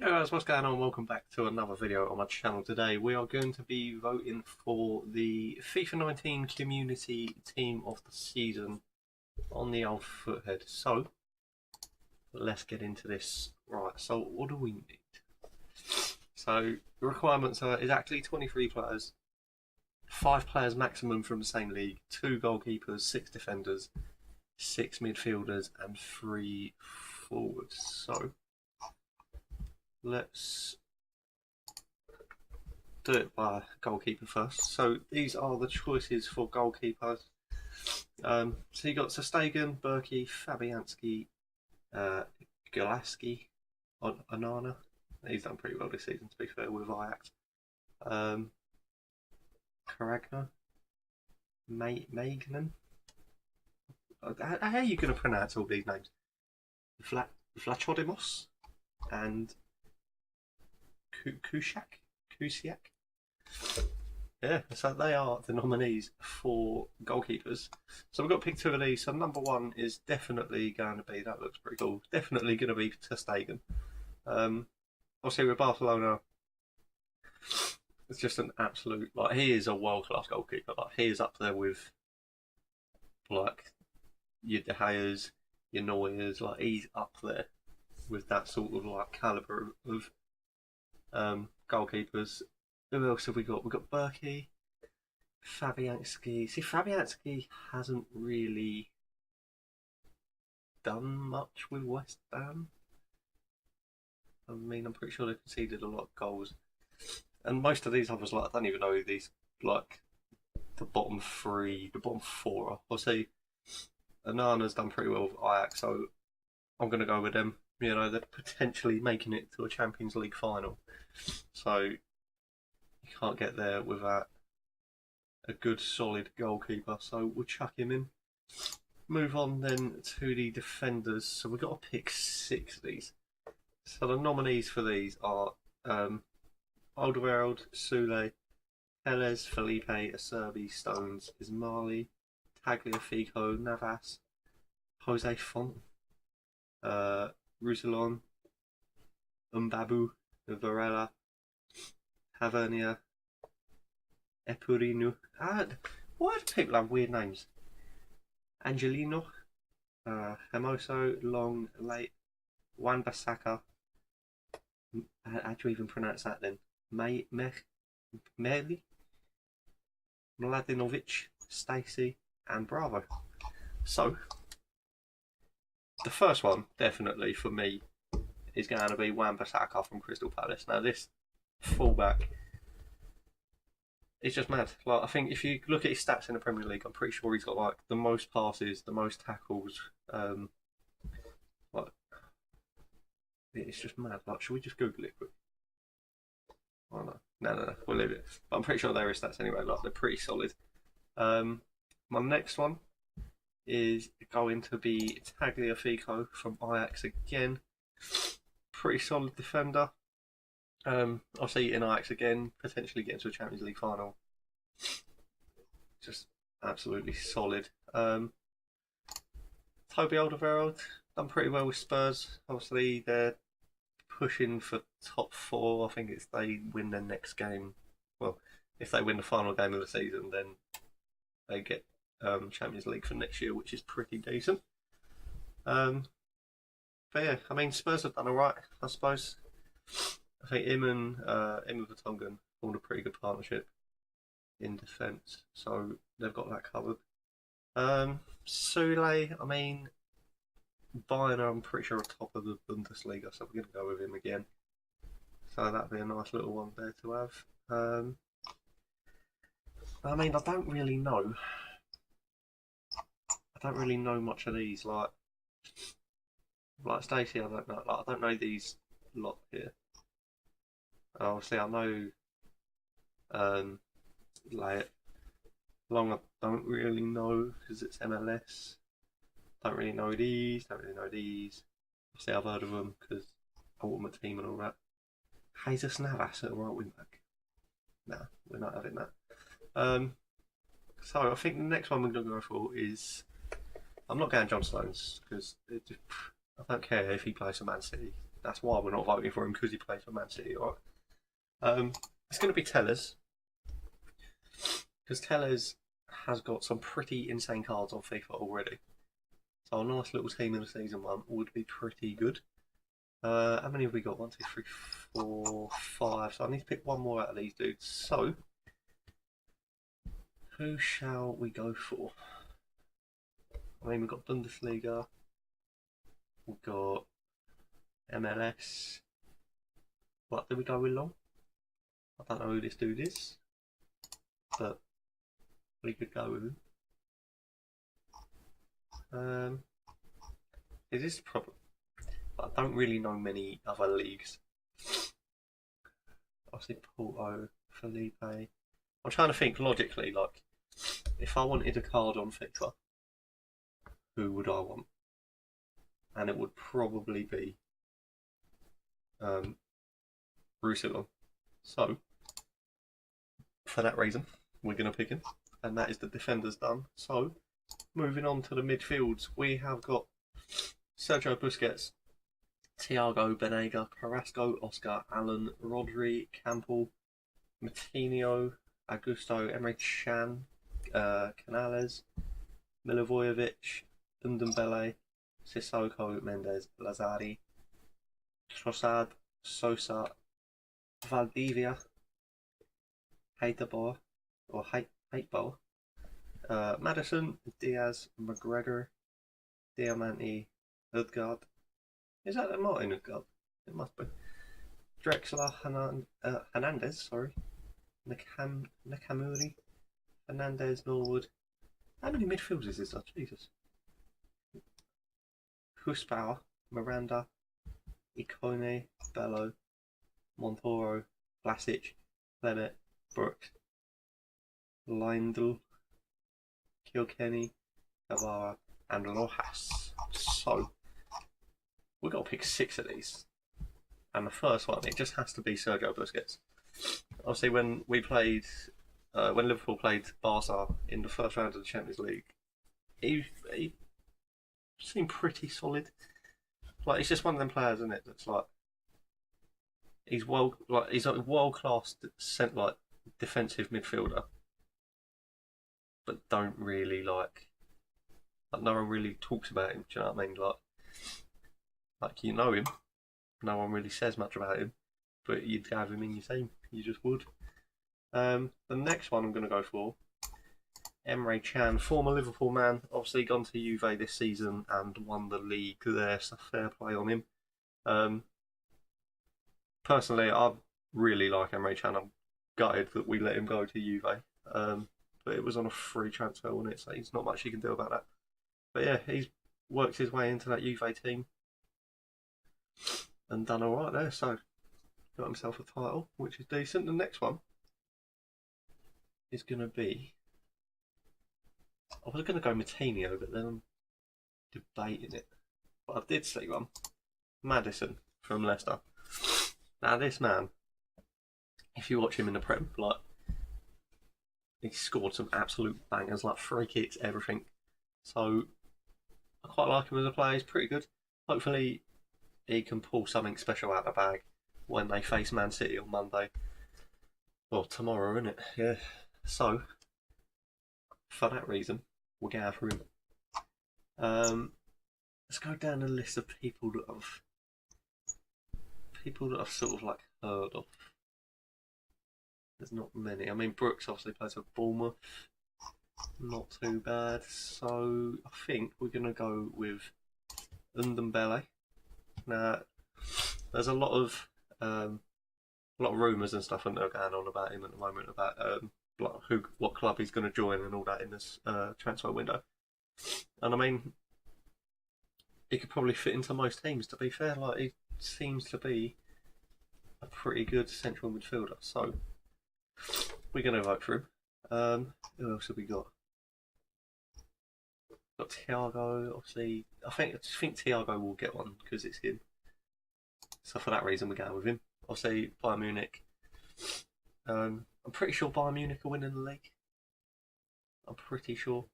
Hey guys, what's going on? Welcome back to another video on my channel. Today we are going to be voting for the FIFA 19 Community Team of the Season on the old foothead. So, let's get into this. Right, so what do we need? So, the requirements are exactly 23 players, 5 players maximum from the same league, 2 goalkeepers, 6 defenders, 6 midfielders and 3 forwards. So, let's do it by goalkeeper first. So these are the choices for goalkeepers. So you got Sestegen, Berkey, Fabianski, Golaski, Onana. He's done pretty well this season, to be fair, with Ajax. Caragno, Magnan. How are you going to pronounce all these names? Vlachodimos and Kusiak. Yeah, so they are the nominees for goalkeepers. So we've got to pick 2 of these. So number 1 is definitely going to be, that looks pretty cool, definitely going to be Ter Stegen. Obviously with Barcelona, it's just an absolute, like, he is a world-class goalkeeper. Like, he is up there with, like, your De Gea's, your Neuer's, like, he's up there with that sort of, like, calibre of goalkeepers. Who else have we got? We've got Berkey, Fabianski. See, Fabianski hasn't really done much with West Ham. I mean, I'm pretty sure they conceded a lot of goals. And most of these others, like, I don't even know who these, like, the bottom 3, the bottom 4 are. I'll say Onana's done pretty well with Ajax, so I'm going to go with them. You know, they're potentially making it to a Champions League final. So you can't get there without a good solid goalkeeper, so we'll chuck him in. Move on then to the defenders. So we've got to pick 6 of these. So the nominees for these are Alderweireld, Sule, Telles, Felipe, Acerbi, Stones, Ismaili, Tagliafico, Navas, Jose Font, Roussillon, Mbabu, Varela, Tavernier, Epurinu. Why do people have weird names? Angelino, Hermoso, Long, Late, Wan-Bissaka. How do you even pronounce that then? Merli, Mladenovic, Stacey, and Bravo. So, the first one, definitely for me, is going to be Wan-Bissaka from Crystal Palace. Now, this fullback is just mad. Like, I think if you look at his stats in the Premier League, I'm pretty sure he's got like the most passes, the most tackles. Like, it's just mad. Like, should we just Google it quick? Oh no, no, we'll leave it. But I'm pretty sure they're his stats anyway. Like, they're pretty solid. My next one is going to be Tagliafico from Ajax again. Pretty solid defender. I'll see in Ajax again, potentially getting to a Champions League final. Just absolutely solid. Toby Alderweireld done pretty well with Spurs. Obviously, they're pushing for top 4. I think it's they win their next game. Well, if they win the final game of the season, then they get Champions League for next year, which is pretty decent. But yeah, I mean, Spurs have done alright, I suppose. I think him and Vertonghen formed a pretty good partnership in defence, so they've got that covered. Sule, I mean, Bayern are, I'm pretty sure, are top of the Bundesliga, so we're going to go with him again. So that'd be a nice little one there to have. I mean, I don't really know. I don't really know much of these. Like Stacey, I don't know. Like, I don't know these lot here. Obviously, I know like Long. I don't really know because it's MLS. Don't really know these. Don't really know these. Obviously, I've heard of them because I want my team and all that. Jesus Navas at the right wing back. Nah, we're not having that. So I think the next one we're going to go for is, I'm not going John Stones because I don't care if he plays for Man City. That's why we're not voting for him, because he plays for Man City, right? It's going to be Tellers, because Tellers has got some pretty insane cards on FIFA already. So a nice little team in the season one would be pretty good. How many have we got? 1, 2, 3, 4, 5. So I need to pick one more out of these dudes. So, who shall we go for? I mean, we've got Bundesliga. We've got MLS. What do we go with long? I don't know who this dude is, but we could go with him. Is this the problem? I don't really know many other leagues. Obviously, Porto, Felipe. I'm trying to think logically, like, if I wanted a card on FIFA, who would I want? And it would probably be Rusillon. So, for that reason, we're going to pick him. And that is the defenders done. So, moving on to the midfields, we have got Sergio Busquets, Thiago, Benega, Carrasco, Oscar, Allen, Rodri, Campbell, Matinho, Augusto, Emre Can, Canales, Milivojevic, Ndombele, Sissoko, Mendes, Lazari, Trossard, Sosa, Valdivia, Hatebar, or Hateball, Madison, Diaz, McGregor, Diamante, Udgard. Is that Martin Udgard? It must be. Drexler, Hernandez, sorry. Nakamuri, Hernandez, Norwood. How many midfielders is this? Jesus. Husbauer, Miranda, Icone, Bello, Montoro, Vlasic, Bennett, Brooks, Lindl, Kilkenny, Guevara, and Rojas. So, we've got to pick 6 of these. And the first one, it just has to be Sergio Busquets. Obviously, when Liverpool played Barca in the first round of the Champions League, he seemed pretty solid. Like, he's just one of them players, isn't it? That's like he's a world class defensive midfielder, but don't really like no one really talks about him. Do you know what I mean? Like you know him, no one really says much about him, but you'd have him in your team. You just would. The next one I'm going to go for, Emre Can, former Liverpool man, obviously gone to Juve this season and won the league there, so fair play on him. Personally, I really like Emre Can. I'm gutted that we let him go to Juve, but it was on a free transfer, wasn't it? So there's not much you can do about that. But yeah, he's worked his way into that Juve team and done alright there, so got himself a title, which is decent. The next one is going to be, I was going to go Matinho, but then I'm debating it. But I did see one, Madison from Leicester. Now this man, if you watch him in the Prem, like, he scored some absolute bangers, like free kicks, everything. So I quite like him as a player. He's pretty good. Hopefully he can pull something special out of the bag when they face Man City on Monday. Well, tomorrow, isn't it? Yeah. So, for that reason, we're going for him. Let's go down the list of people that I've sort of like heard of. There's not many. I mean, Brooks obviously plays for Bournemouth. Not too bad. So I think we're gonna go with Ndombele. Now, there's a lot of rumours and stuff and going on about him at the moment, about what club he's going to join and all that in this transfer window. And I mean, he could probably fit into most teams. To be fair, like, he seems to be a pretty good central midfielder. So we're going to vote for him. Who else have we got? Got Thiago, obviously. I think Thiago will get one because it's him. So for that reason, we're going with him. Obviously, Bayern Munich. I'm pretty sure Bayern Munich are winning the league. I'm pretty sure.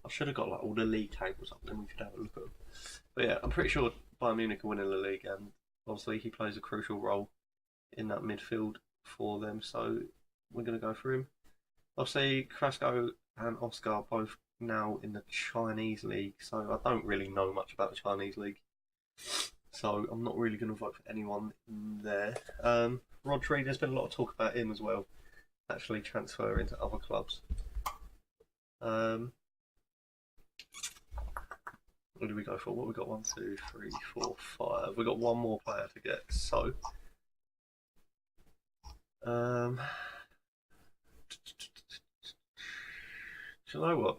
I should have got like all the league tables up, then we could have a look at them. But yeah, I'm pretty sure Bayern Munich are winning the league, and obviously he plays a crucial role in that midfield for them. So we're going to go for him. Obviously, Carrasco and Oscar are both now in the Chinese league, so I don't really know much about the Chinese league. So I'm not really going to vote for anyone in there. Rodri, there's been a lot of talk about him as well, actually transferring to other clubs. What do we go for? What we got? 1, 2, 3, 4, 5. We got one more player to get. So, do you know what?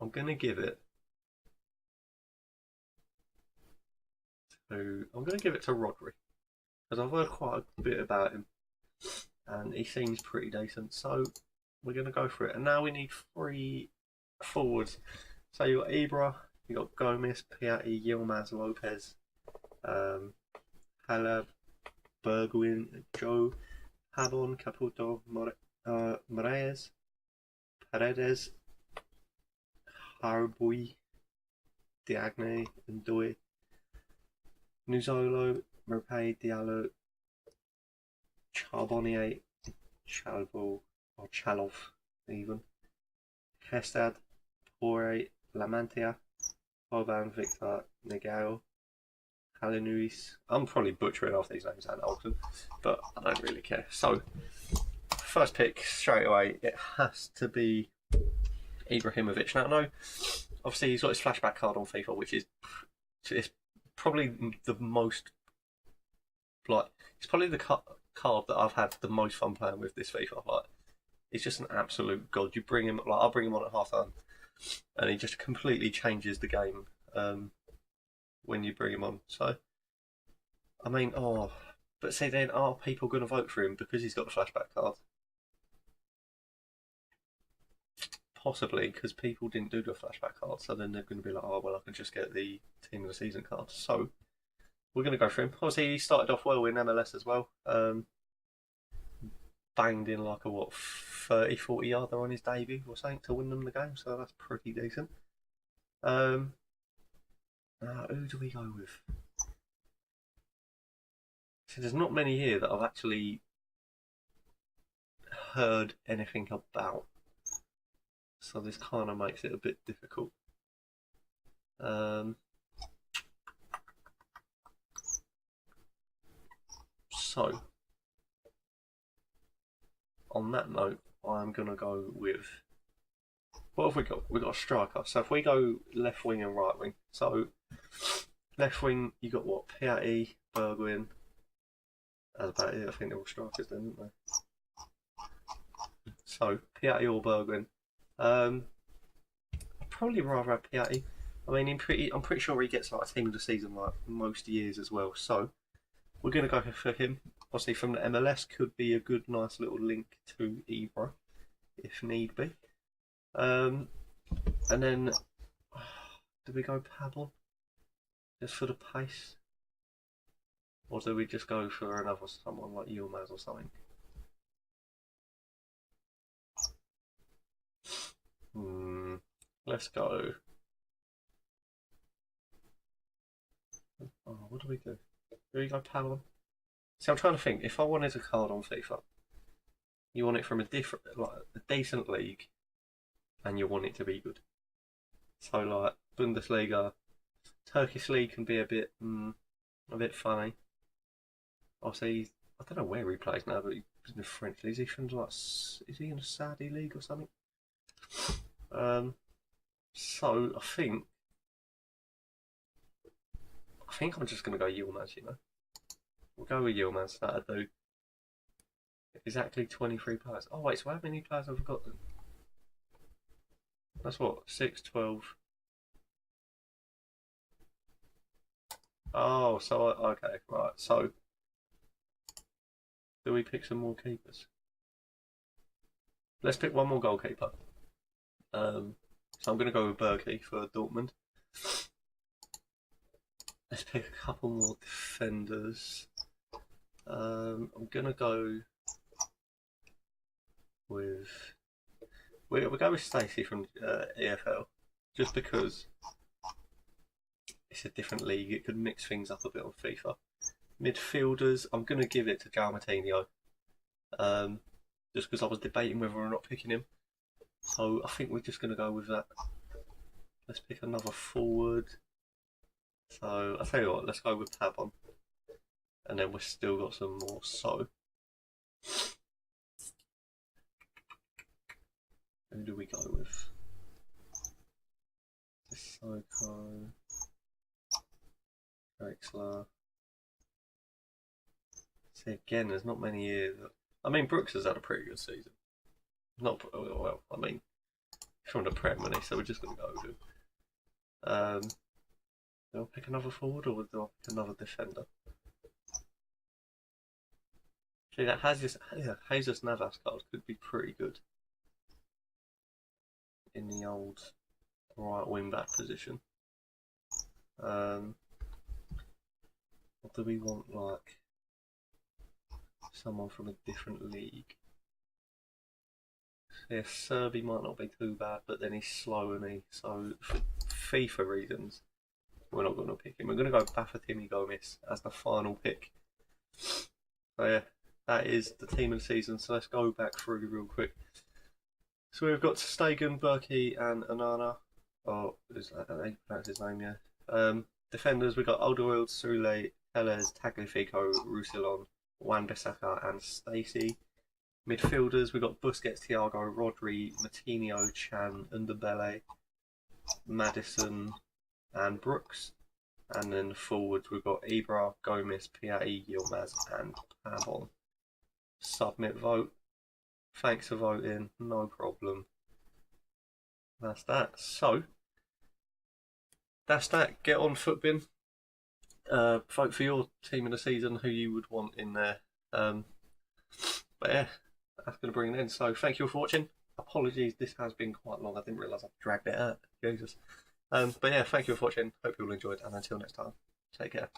I'm gonna give it to. I'm gonna give it to Rodri because I've heard quite a bit about him, and he seems pretty decent. So we're gonna go for it. And now we need 3 forwards. So you got Ibra, you got Gomez, Piatti, Yilmaz, Lopez, Halab, Bergwijn, Joe, Habon, Caputo, Moraes, Paredes, Harbui, Diagne, Ndoye, Nuzolo, Merpay, Diallo, Charbonnier, Chalvo, or Chalov even, Hestad, Pore, Lamantia, Boban, Victor, Negao, Halinuis. I'm probably butchering off these names and Olsen, but I don't really care. So, first pick straight away, it has to be Ibrahimovic. Now, I know, obviously, he's got his flashback card on FIFA, which is it's probably the most, like, it's probably the card that I've had the most fun playing with this FIFA. Like, it's just an absolute god. You bring him, like, I'll bring him on at half time, and he just completely changes the game when you bring him on. So, I mean, but see, then are people going to vote for him because he's got the flashback card? Possibly, because people didn't do the flashback card, so then they're going to be like, oh, well, I can just get the team of the season card. So, we're going to go for him. Obviously, he started off well in MLS as well. Banged in like a 30, 40 yarder on his debut or something to win them the game, so that's pretty decent. Who do we go with? So there's not many here that I've actually heard anything about, so this kind of makes it a bit difficult. So on that note, I'm going to go with, what have we got? We've got a striker. So if we go left wing and right wing. So left wing, you got what? Piatti, Bergwijn. That's about it. I think they're all strikers then, aren't they? So Piatti or Bergwijn. I'd probably rather have Piatti. I mean, I'm pretty sure he gets like a team of the season like most years as well. So we're going to go for him. Obviously, from the MLS could be a good, nice little link to Ibra, if need be. And then, do we go Pablo just for the pace, or do we just go for another someone like Yilmaz or something? Let's go. Oh, what do we do? Do we go Pablo? See, I'm trying to think. If I wanted a card on FIFA, you want it from a decent league, and you want it to be good. So, like Bundesliga, Turkish league can be a bit funny. Obviously, I don't know where he plays now, but he's in the French league. Is he from like? Is he in a Saudi league or something? So I think I'm just gonna go Yilmaz. We'll go with Yilmaz. That'll do. Exactly 23 players. Oh wait, so how many players have I got then? That's what, 6, 12. Oh, so okay, right. So do we pick some more keepers? Let's pick one more goalkeeper. So I'm going to go with Berkey for Dortmund. Let's pick a couple more defenders. I'm going to go with... We'll go with Stacey from EFL, just because it's a different league. It could mix things up a bit on FIFA. Midfielders, I'm going to give it to João Moutinho. Just because I was debating whether or not picking him. So I think we're just going to go with that. Let's pick another forward. So I'll tell you what, let's go with Pabon. And then we've still got some more. So who do we go with? Sissoko, Drexler. See, again, there's not many here. I mean, Brooks has had a pretty good season. Not well. I mean, from the Prem, so we're just going to go with him. Do I pick another forward or do I pick another defender? Actually, that Jesus Navas card could be pretty good in the old right wing back position. What do we want, like someone from a different league? Yeah, Serby might not be too bad, but then he's slow and so for FIFA reasons, we're not going to pick him. We're going to go Bafétimbi Gomis as the final pick. So yeah, that is the team of the season. So let's go back through real quick. So we've got Stegen, Berkey, and Anana. Oh, is that how you pronounce his name? Yeah. Defenders, we've got Alderweireld, Soule, Tellez, Tagliafico, Roussillon, Wan-Bissaka, and Stacey. Midfielders, we've got Busquets, Thiago, Rodri, Moutinho, Chan, Ndombele, Maddison, and Brooks. And then forwards, we've got Ibra, Gomes, Piatti, Yilmaz, and Pabon. Submit vote. Thanks for voting, no problem. That's that. So, that's that. Get on Footbin. Vote for your team of the season, who you would want in there. But yeah, that's going to bring it in. So, thank you all for watching. Apologies, this has been quite long. I didn't realise I dragged it out. Jesus. But yeah, thank you for watching. Hope you all enjoyed, and until next time, take care.